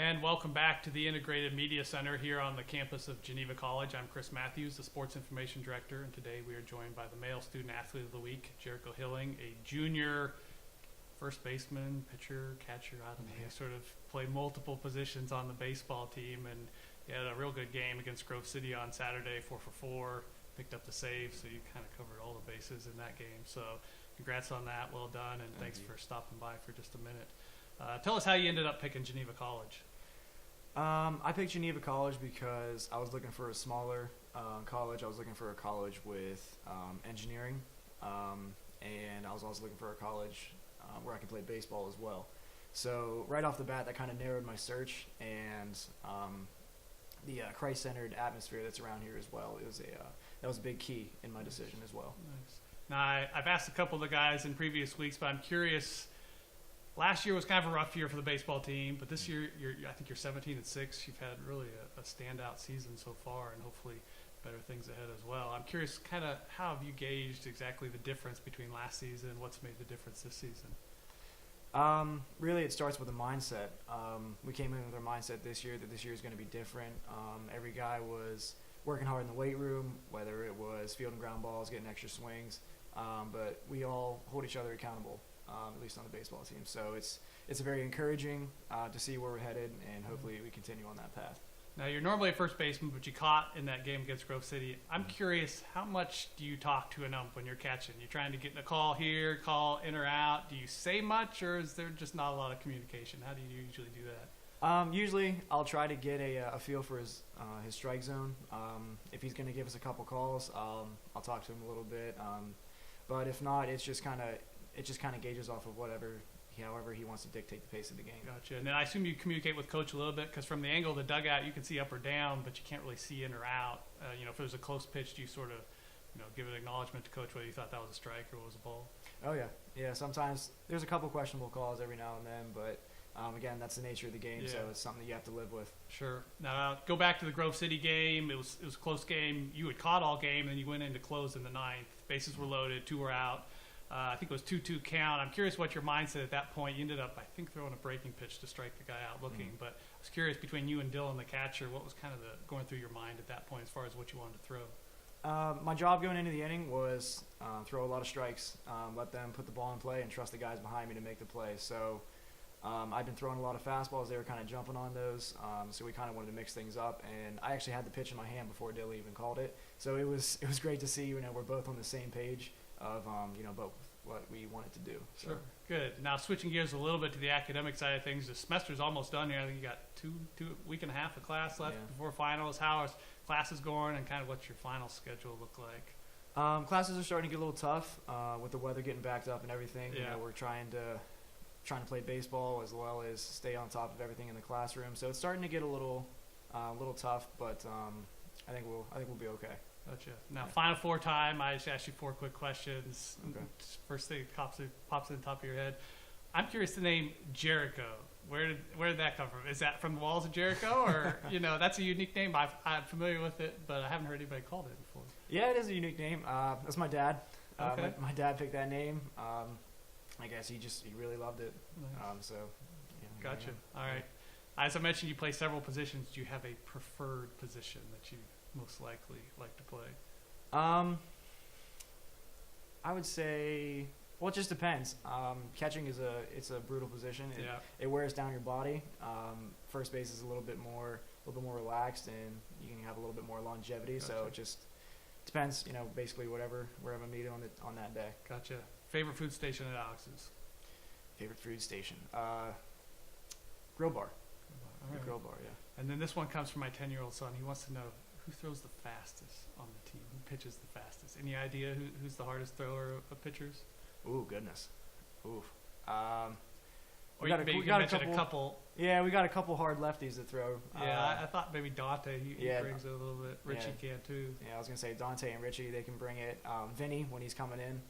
And welcome back to the Integrated Media Center here on the campus of Geneva College. I'm Chris Matthews, the Sports Information Director, and today we are joined by the male student athlete of the week, Jericho Hilling, a junior first baseman, pitcher, catcher. I don't know. He sort of played multiple positions on the baseball team, and he had a real good game against Grove City on Saturday, 4 for 4, picked up the save, so you kind of covered all the bases in that game. So congrats on that. Well done, and thanks for stopping by for just a minute. Tell us how you ended up picking Geneva College. I picked Geneva College because I was looking for a smaller college. I was looking for a college with engineering, and I was also looking for a college where I could play baseball as well. So right off the bat, that kind of narrowed my search, and the Christ-centered atmosphere that's around here as well. That was a big key in my decision as well. Nice. Now, I've asked a couple of the guys in previous weeks, but I'm curious. Last year was kind of a rough year for the baseball team, but this year, I think you're 17-6. You've had really a standout season so far, and hopefully better things ahead as well. I'm curious, kind of how have you gauged exactly the difference between last season and what's made the difference this season? Really, it starts with a mindset. We came in with our mindset this year that this year is going to be different. Every guy was working hard in the weight room, whether it was field and ground balls, getting extra swings, but we all hold each other accountable. At least on the baseball team. So it's very encouraging to see where we're headed, and hopefully we continue on that path. Now, you're normally a first baseman, but you caught in that game against Grove City. I'm curious, how much do you talk to an ump when you're catching? You're trying to get a call here, call in or out. Do you say much, or is there just not a lot of communication? How do you usually do that? Usually I'll try to get a feel for his strike zone. If he's going to give us a couple calls, I'll talk to him a little bit. But if not, it just kind of gauges off of however he wants to dictate the pace of the game. Gotcha. And then I assume you communicate with Coach a little bit, because from the angle of the dugout, you can see up or down, but you can't really see in or out. If there's a close pitch, do you sort of, give an acknowledgement to Coach whether you thought that was a strike or was a ball? Oh, yeah. Yeah, sometimes there's a couple questionable calls every now and then, but again, that's the nature of the game, so it's something that you have to live with. Sure. Now, go back to the Grove City game. It was a close game. You had caught all game, and you went in to close in the ninth. Bases were loaded, 2 were out. I think it was 2-2 count. I'm curious what your mindset at that point. You ended up, I think, throwing a breaking pitch to strike the guy out looking. But I was curious, between you and Dylan, the catcher, what was kind of going through your mind at that point as far as what you wanted to throw? My job going into the inning was throw a lot of strikes, let them put the ball in play, and trust the guys behind me to make the play. So I've been throwing a lot of fastballs. They were kind of jumping on those, so we kind of wanted to mix things up. And I actually had the pitch in my hand before Dylan even called it. So it was great to see. We're both on the same page of both what we wanted to do. So. Sure. Good. Now, switching gears a little bit to the academic side of things, the semester's almost done here. I think you got two week and a half of class left before finals. How are classes going, and kind of what's your final schedule look like? Classes are starting to get a little tough with the weather getting backed up and everything. Yeah. We're trying to play baseball as well as stay on top of everything in the classroom. So it's starting to get a little tough, but I think we'll be okay. Gotcha. Now, Final Four time. I just asked you 4 quick questions. Okay. First thing that pops in the top of your head. I'm curious the name Jericho. Where did that come from? Is that from the walls of Jericho, or that's a unique name? I'm familiar with it, but I haven't heard anybody called it before. Yeah, it is a unique name. That's my dad. Okay. My dad picked that name. I guess he really loved it. Nice. Gotcha. All right. As I mentioned, you play several positions. Do you have a preferred position that you most likely like to play? I would say, well, it just depends. Catching it's a brutal position. It wears down your body. First base is a little bit more relaxed, and you can have a little bit more longevity. Gotcha. So it just depends. Basically wherever I'm needed on that day. Gotcha. Favorite food station at Alex's? Favorite food station? Grill bar. All right. Grill bar, yeah. And then this one comes from my 10-year-old son. He wants to know who throws the fastest on the team. Who pitches the fastest? Any idea who's the hardest thrower of pitchers? Ooh, goodness. Oof. We got a couple. Yeah, we got a couple hard lefties to throw. Yeah, I thought maybe Dante. He brings it a little bit. Richie can too. Yeah, I was gonna say Dante and Richie. They can bring it. Vinny, when he's coming in,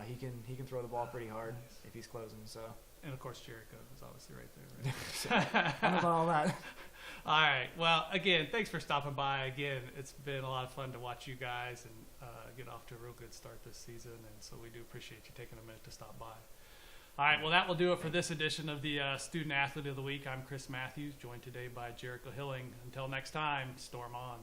he can throw the ball pretty hard if he's closing. So. And of course Jericho is obviously right there. Right? I know about all that. All right. Well, again, thanks for stopping by. Again, it's been a lot of fun to watch you guys and get off to a real good start this season. And so we do appreciate you taking a minute to stop by. All right, well, that will do it for this edition of the Student Athlete of the Week. I'm Chris Matthews, joined today by Jericho Hilling. Until next time, storm on.